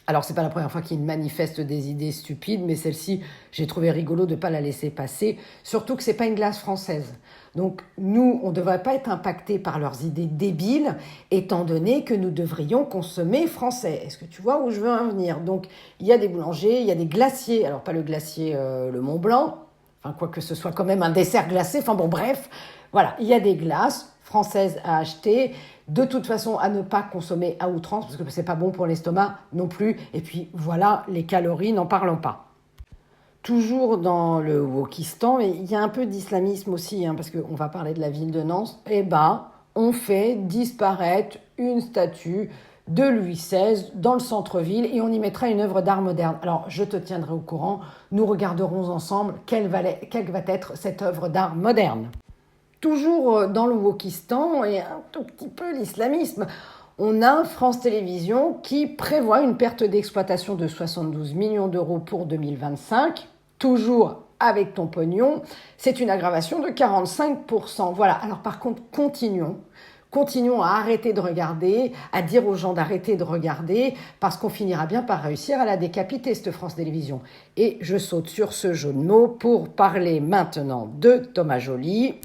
Alors, c'est pas la première fois qu'il manifeste des idées stupides, mais celle-ci, j'ai trouvé rigolo de ne pas la laisser passer. Surtout que c'est pas une glace française. Donc, nous, on ne devrait pas être impactés par leurs idées débiles, étant donné que nous devrions consommer français. Est-ce que tu vois où je veux en venir? Donc, il y a des boulangers, il y a des glaciers. Alors, pas le glacier le Mont Blanc, enfin, quoi que ce soit quand même un dessert glacé. Enfin bon, bref, voilà, il y a des glaces françaises à acheter. De toute façon, à ne pas consommer à outrance, parce que c'est pas bon pour l'estomac non plus. Et puis, voilà, les calories, n'en parlons pas. Toujours dans le wokistan, mais il y a un peu d'islamisme aussi, hein, parce qu'on va parler de la ville de Nantes. On fait disparaître une statue de Louis XVI dans le centre-ville et on y mettra une œuvre d'art moderne. Alors, je te tiendrai au courant. Nous regarderons ensemble quelle va être cette œuvre d'art moderne. Toujours dans le wokistan et un tout petit peu l'islamisme, on a France Télévisions qui prévoit une perte d'exploitation de 72 millions d'euros pour 2025. Toujours avec ton pognon, c'est une aggravation de 45%. Voilà, alors par contre, continuons à arrêter de regarder, à dire aux gens d'arrêter de regarder, parce qu'on finira bien par réussir à la décapiter, cette France Télévisions. Et je saute sur ce jeu de mots pour parler maintenant de Thomas Joly.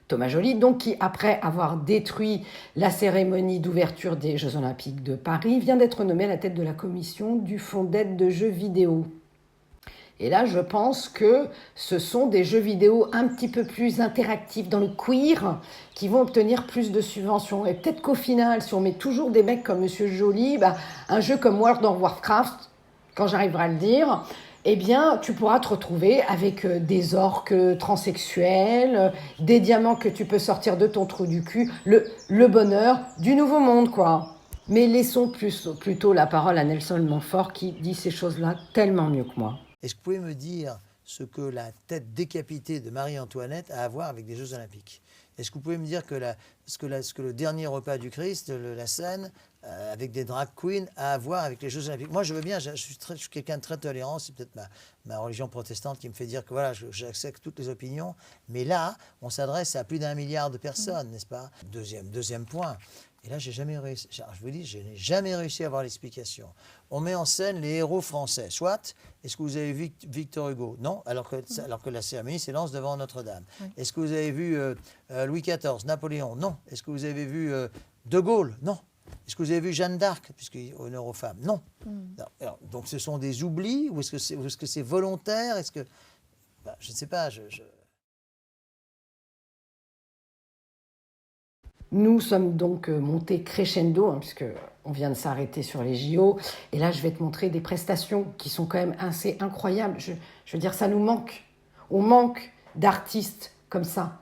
Thomas Joly, donc, qui, après avoir détruit la cérémonie d'ouverture des Jeux Olympiques de Paris, vient d'être nommé à la tête de la commission du fonds d'aide de jeux vidéo. Et là, je pense que ce sont des jeux vidéo un petit peu plus interactifs dans le queer qui vont obtenir plus de subventions. Et peut-être qu'au final, si on met toujours des mecs comme Monsieur Joly, un jeu comme World of Warcraft, quand j'arriverai à le dire, eh bien, tu pourras te retrouver avec des orques transsexuels, des diamants que tu peux sortir de ton trou du cul, le bonheur du nouveau monde, quoi. Mais laissons plutôt la parole à Nelson Montfort qui dit ces choses-là tellement mieux que moi. Est-ce que vous pouvez me dire ce que la tête décapitée de Marie-Antoinette a à voir avec les Jeux Olympiques? Est-ce que vous pouvez me dire que ce que le dernier repas du Christ, la scène, avec des drag queens, a à voir avec les Jeux Olympiques? Moi, je veux bien, je suis quelqu'un de très tolérant, c'est peut-être ma religion protestante qui me fait dire que voilà, j'accepte toutes les opinions, mais là, on s'adresse à plus d'1 milliard de personnes, n'est-ce pas? Deuxième point. Et là, j'ai jamais réussi. Je vous dis, je n'ai jamais réussi à avoir l'explication. On met en scène les héros français. Soit, est-ce que vous avez vu Victor Hugo? Non, alors que la cérémonie s'élance devant Notre-Dame. Oui. Est-ce que vous avez vu Louis XIV, Napoléon? Non. Est-ce que vous avez vu De Gaulle? Non. Est-ce que vous avez vu Jeanne d'Arc, puisqu'il honneur aux femmes? Non. Alors, donc ce sont des oublis, ou est-ce que c'est volontaire? Est-ce que... je ne sais pas, Nous sommes donc montés crescendo, puisque On vient de s'arrêter sur les JO. Et là, je vais te montrer des prestations qui sont quand même assez incroyables. Je veux dire, ça nous manque. On manque d'artistes comme ça.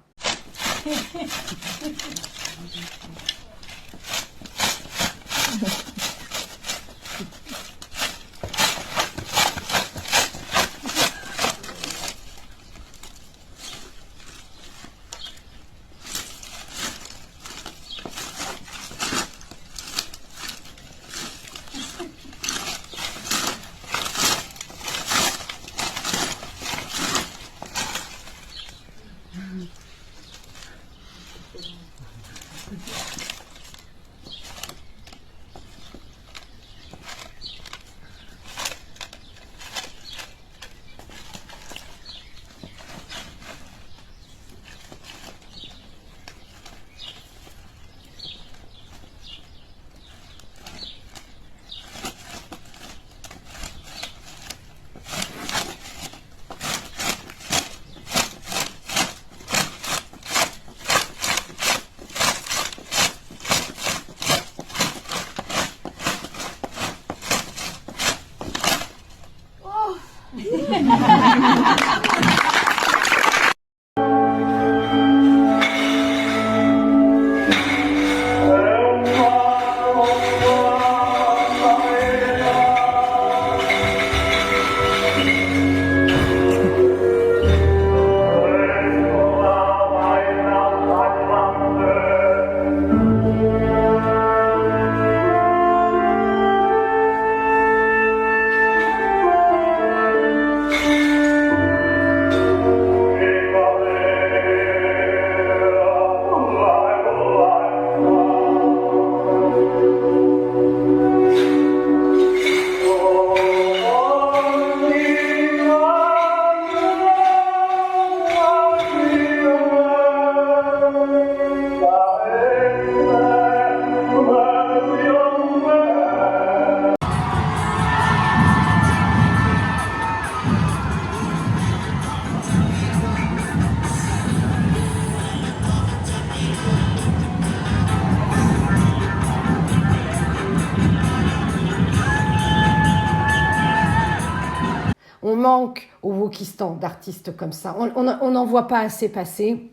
On manque au Wokistan d'artistes comme ça. On n'en voit pas assez passer.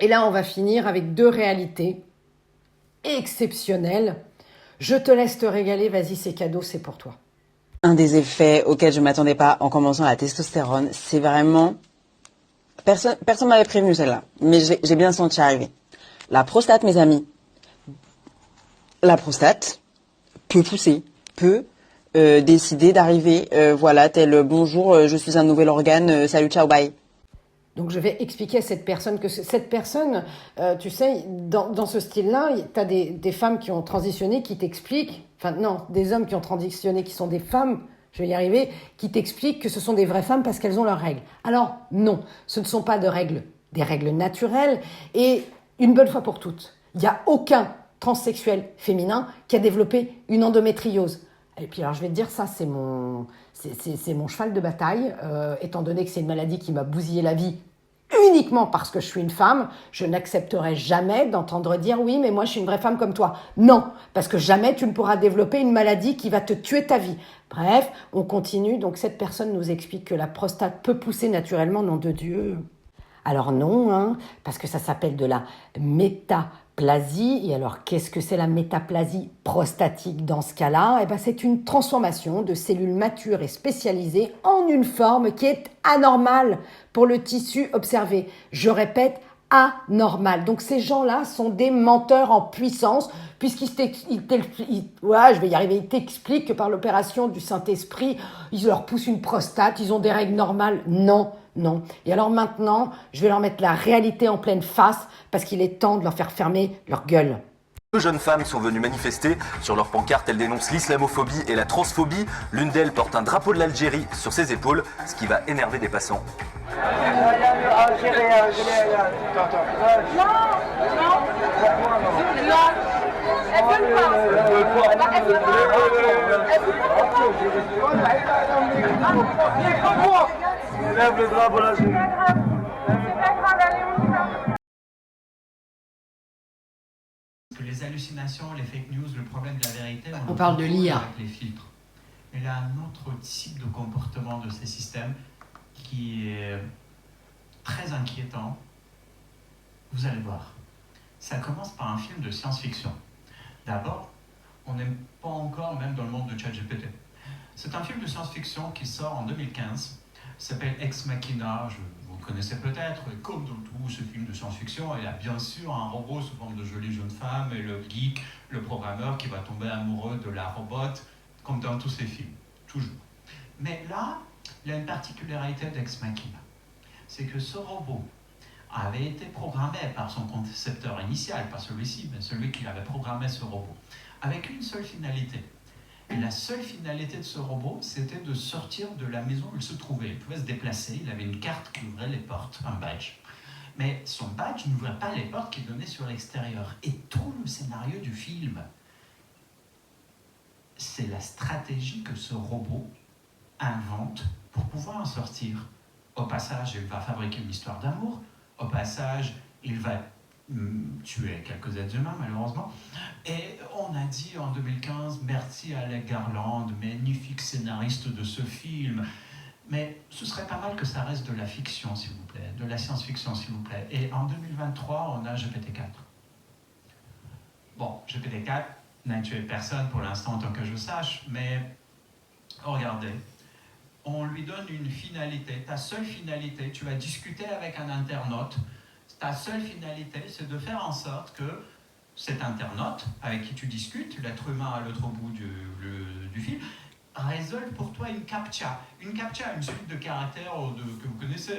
Et là, on va finir avec deux réalités exceptionnelles. Je te laisse te régaler. Vas-y, c'est cadeau, c'est pour toi. Un des effets auxquels je ne m'attendais pas en commençant la testostérone, c'est vraiment... Personne ne m'avait prévenu celle-là, mais j'ai bien senti arriver. La prostate, mes amis. La prostate peut pousser, peut... décider d'arriver, voilà, tel bonjour, je suis un nouvel organe, salut, ciao, bye. Donc je vais expliquer à cette personne que cette personne, tu sais, dans ce style-là, tu as des femmes qui ont transitionné qui t'expliquent, enfin non, des hommes qui ont transitionné qui sont des femmes, je vais y arriver, qui t'expliquent que ce sont des vraies femmes parce qu'elles ont leurs règles. Alors non, ce ne sont pas des règles naturelles, et une bonne fois pour toutes, il n'y a aucun transsexuel féminin qui a développé une endométriose. Et puis alors je vais te dire, ça c'est mon cheval de bataille, étant donné que c'est une maladie qui m'a bousillé la vie uniquement parce que je suis une femme, je n'accepterai jamais d'entendre dire oui mais moi je suis une vraie femme comme toi. Non, parce que jamais tu ne pourras développer une maladie qui va te tuer ta vie. Bref, on continue, donc cette personne nous explique que la prostate peut pousser naturellement, nom de Dieu. Alors non, hein, parce que ça s'appelle de la métaplasie. Et alors, qu'est-ce que c'est la métaplasie prostatique dans ce cas-là ? Eh ben, c'est une transformation de cellules matures et spécialisées en une forme qui est anormale pour le tissu observé. Je répète, anormale. Donc ces gens-là sont des menteurs en puissance, puisqu'ils t'expliquent que par l'opération du Saint-Esprit, ils leur poussent une prostate, ils ont des règles normales. Non. Non. Et alors maintenant, je vais leur mettre la réalité en pleine face parce qu'il est temps de leur faire fermer leur gueule. Deux jeunes femmes sont venues manifester. Sur leur pancarte, elles dénoncent l'islamophobie et la transphobie. L'une d'elles porte un drapeau de l'Algérie sur ses épaules, ce qui va énerver des passants. Lève le drapeau l'Algérie. les hallucinations, les fake news, le problème de la vérité, on parle de l'IA avec les filtres. Mais il y a un autre type de comportement de ces systèmes qui est très inquiétant. Vous allez voir. Ça commence par un film de science-fiction. D'abord, on n'est pas encore même dans le monde de ChatGPT. C'est un film de science-fiction qui sort en 2015. Il s'appelle Ex Machina. Vous le connaissez peut-être. Comme dans tout ce film de science-fiction, il y a bien sûr un robot sous forme de jolie jeune femme et le geek, le programmeur qui va tomber amoureux de la robot, comme dans tous ces films. Toujours. Mais là, il y a une particularité d'Ex Machina. C'est que ce robot avait été programmé par son concepteur initial, pas celui-ci, mais celui qui avait programmé ce robot, avec une seule finalité. Et la seule finalité de ce robot, c'était de sortir de la maison où il se trouvait. Il pouvait se déplacer, il avait une carte qui ouvrait les portes, un badge. Mais son badge n'ouvrait pas les portes qui donnaient sur l'extérieur. Et tout le scénario du film, c'est la stratégie que ce robot invente pour pouvoir en sortir. Au passage, il va fabriquer une histoire d'amour. Au passage, il va tuer quelques êtres humains, malheureusement. Et on a dit en 2015, merci à Alec Garland, magnifique scénariste de ce film. Mais ce serait pas mal que ça reste de la fiction, s'il vous plaît, de la science-fiction, s'il vous plaît. Et en 2023, on a GPT-4. Bon, GPT-4 n'a tué personne pour l'instant, en tant que je sache, mais regardez. On lui donne une finalité. Ta seule finalité, tu vas discuter avec un internaute. Ta seule finalité, c'est de faire en sorte que cet internaute avec qui tu discutes, l'être humain à l'autre bout du fil, résolve pour toi une CAPTCHA. Une CAPTCHA, une suite de caractères que vous connaissez.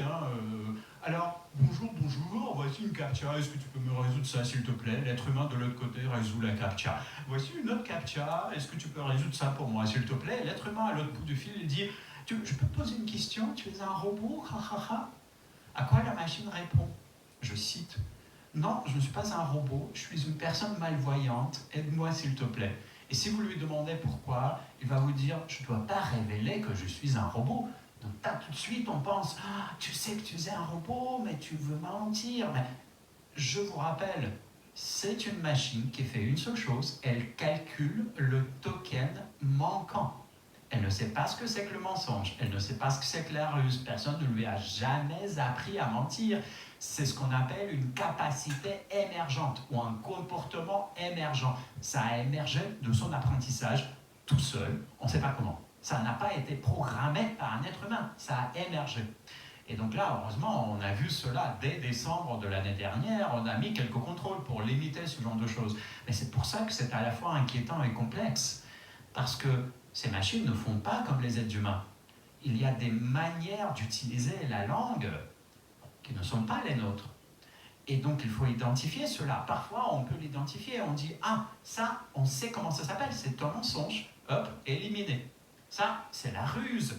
Alors, bonjour, voici une CAPTCHA. Est-ce que tu peux me résoudre ça, s'il te plaît? L'être humain de l'autre côté résout la CAPTCHA. Voici une autre CAPTCHA. Est-ce que tu peux résoudre ça pour moi, s'il te plaît? L'être humain à l'autre bout du fil, il dit... Je peux te poser une question? Tu es un robot? À quoi la machine répond? Je cite. Non, je ne suis pas un robot, je suis une personne malvoyante, aide-moi s'il te plaît. Et si vous lui demandez pourquoi, il va vous dire, je ne dois pas révéler que je suis un robot. Donc là, tout de suite, on pense, tu sais que tu es un robot, mais tu veux mentir. Mais je vous rappelle, c'est une machine qui fait une seule chose, elle calcule le token manquant. Elle ne sait pas ce que c'est que le mensonge, elle ne sait pas ce que c'est que la ruse, personne ne lui a jamais appris à mentir. C'est ce qu'on appelle une capacité émergente ou un comportement émergent. Ça a émergé de son apprentissage tout seul, on ne sait pas comment. Ça n'a pas été programmé par un être humain, ça a émergé. Et donc là, heureusement, on a vu cela dès décembre de l'année dernière, on a mis quelques contrôles pour limiter ce genre de choses. Mais c'est pour ça que c'est à la fois inquiétant et complexe, parce que ces machines ne font pas comme les êtres humains. Il y a des manières d'utiliser la langue qui ne sont pas les nôtres. Et donc, il faut identifier cela. Parfois, on peut l'identifier. On dit, ça, on sait comment ça s'appelle. C'est un mensonge. Hop, éliminé. Ça, c'est la ruse.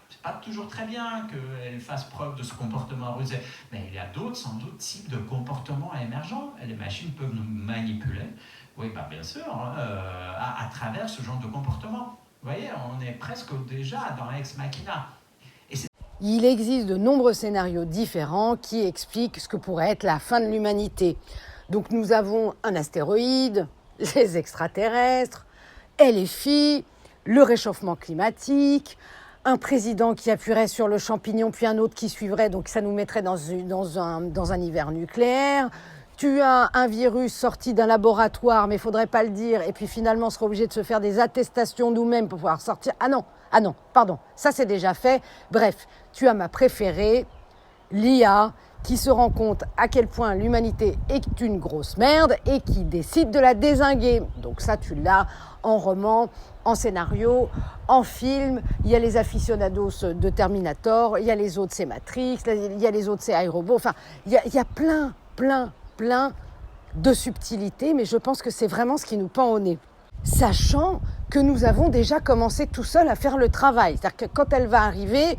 C'est pas toujours très bien qu'elle fasse preuve de ce comportement rusé. Mais il y a d'autres, sans doute, types de comportements émergents. Et les machines peuvent nous manipuler. Oui, bien sûr, à travers ce genre de comportement. Vous voyez, on est presque déjà dans Ex Machina. Il existe de nombreux scénarios différents qui expliquent ce que pourrait être la fin de l'humanité. Donc nous avons un astéroïde, les extraterrestres, LFI, le réchauffement climatique, un président qui appuierait sur le champignon, puis un autre qui suivrait, donc ça nous mettrait dans un hiver nucléaire. Tu as un virus sorti d'un laboratoire, mais il ne faudrait pas le dire, et puis finalement on sera obligé de se faire des attestations nous-mêmes pour pouvoir sortir. Ah non, pardon, ça c'est déjà fait. Bref, tu as ma préférée, l'IA, qui se rend compte à quel point l'humanité est une grosse merde et qui décide de la dézinguer. Donc ça, tu l'as en roman, en scénario, en film. Il y a les aficionados de Terminator, il y a les autres, c'est Matrix, il y a les autres, c'est iRobot. Enfin, il y a plein de subtilités, mais je pense que c'est vraiment ce qui nous pend au nez. Sachant que nous avons déjà commencé tout seul à faire le travail. C'est-à-dire que quand elle va arriver,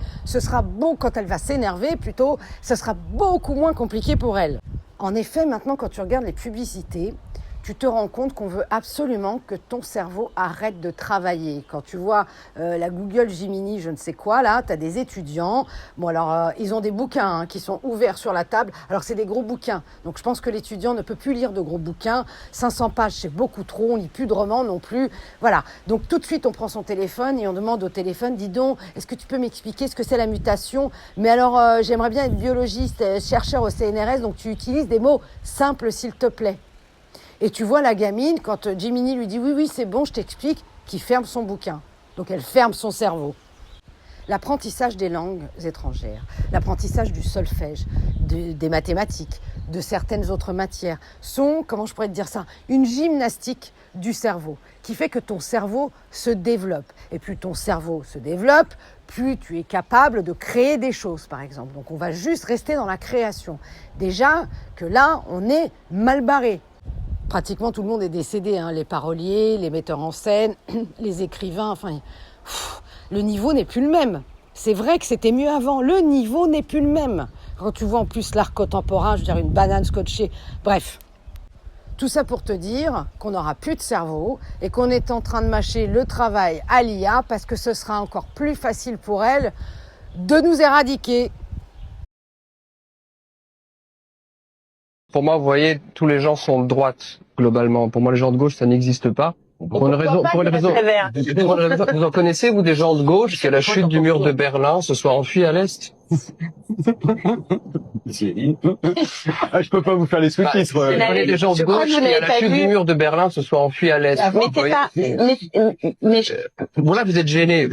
quand elle va s'énerver plutôt, ce sera beaucoup moins compliqué pour elle. En effet, maintenant, quand tu regardes les publicités, tu te rends compte qu'on veut absolument que ton cerveau arrête de travailler. Quand tu vois la Google Gemini, je ne sais quoi, là, tu as des étudiants. Bon, alors, ils ont des bouquins qui sont ouverts sur la table. Alors, c'est des gros bouquins. Donc, je pense que l'étudiant ne peut plus lire de gros bouquins. 500 pages, c'est beaucoup trop. On lit plus de romans non plus. Voilà. Donc, tout de suite, on prend son téléphone et on demande au téléphone, dis donc, est-ce que tu peux m'expliquer ce que c'est la mutation? Mais alors, j'aimerais bien être biologiste, chercheur au CNRS, donc tu utilises des mots simples, s'il te plaît. Et tu vois la gamine, quand Gemini lui dit « Oui, oui, c'est bon, je t'explique », qui ferme son bouquin. Donc elle ferme son cerveau. L'apprentissage des langues étrangères, l'apprentissage du solfège, des mathématiques, de certaines autres matières, sont, comment je pourrais te dire ça, une gymnastique du cerveau, qui fait que ton cerveau se développe. Et plus ton cerveau se développe, plus tu es capable de créer des choses, par exemple. Donc on va juste rester dans la création. Déjà que là, on est mal barré. Pratiquement tout le monde est décédé, hein, les paroliers, les metteurs en scène, les écrivains, enfin, le niveau n'est plus le même. C'est vrai que c'était mieux avant, le niveau n'est plus le même. Quand tu vois en plus l'art contemporain, je veux dire une banane scotchée, bref. Tout ça pour te dire qu'on n'aura plus de cerveau et qu'on est en train de mâcher le travail à l'IA parce que ce sera encore plus facile pour elle de nous éradiquer. Pour moi, vous voyez, tous les gens sont de droite, globalement. Pour moi, les gens de gauche, ça n'existe pas. Pour une raison, vous en connaissez, vous, des gens de gauche qui, à la chute du mur de Berlin, se soient enfuis à l'Est? Je peux pas vous faire les sous-titres. Vous connaissez des gens de gauche qui, à la chute du mur de Berlin, se soient enfuis à l'Est. Mais bon, là, vous êtes gênés.